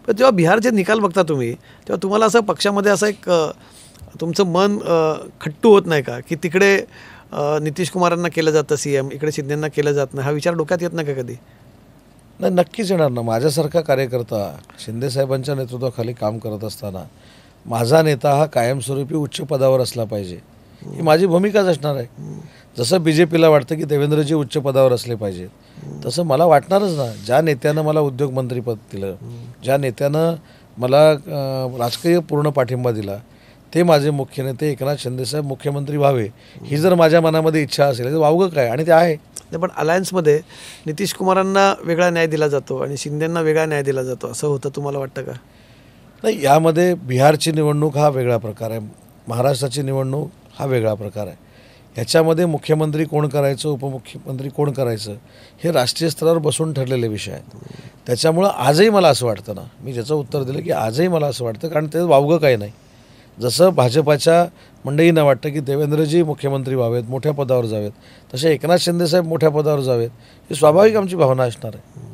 पण जेव्हा बिहारचे निकाल बघता तुम्ही तेव्हा तुम्हाला असं पक्षामध्ये असं एक तुमचं मन खट्टू होत नाही का की तिकडे नितीश कुमारांना केलं जातं CM, इकडे शिंदेंना केलं जात नाही, हा विचार डोक्यात येत नाही का कधी? नाही, नक्कीच येणार ना. माझ्यासारखा कार्यकर्ता शिंदेसाहेबांच्या नेतृत्वाखाली काम करत असताना माझा नेता हा कायमस्वरूपी उच्च पदावर असला पाहिजे, ही माझी भूमिकाच असणार आहे. जसं BJPला वाटतं की देवेंद्रजी उच्च पदावर असले पाहिजेत, तसं मला वाटणारच ना. ज्या नेत्यानं मला उद्योगमंत्रीपद दिलं, ज्या नेत्यानं मला राजकीय पूर्ण पाठिंबा दिला, ते माझे मुख्य नेते एकनाथ शिंदेसाहेब मुख्यमंत्री व्हावे, ही जर माझ्या मनामध्ये इच्छा असेल तर वावगं काय, आणि ते आहे. पण अलायन्समध्ये नितीश कुमारांना वेगळा न्याय दिला जातो आणि शिंदेंना वेगळा न्याय दिला जातो, असं होतं तुम्हाला वाटतं का? नाही, यामध्ये बिहारची निवडणूक हा वेगळा प्रकार आहे, महाराष्ट्राची निवडणूक हा वेगळा प्रकार आहे. ह्याच्यामध्ये मुख्यमंत्री कोण करायचं, उपमुख्यमंत्री कोण करायचं, हे राष्ट्रीय स्तरावर बसून ठरलेले विषय आहेत. त्याच्यामुळं आजही मला असं वाटतं ना, मी ज्याचं उत्तर दिलं की आजही मला असं वाटतं, कारण ते वावगं काही नाही. जसं भाजपाच्या मंडळींना वाटतं की देवेंद्रजी मुख्यमंत्री व्हावेत, मोठ्या पदावर जावेत, तसे एकनाथ शिंदेसाहेब मोठ्या पदावर जावेत, ही स्वाभाविक आमची भावना असणार आहे.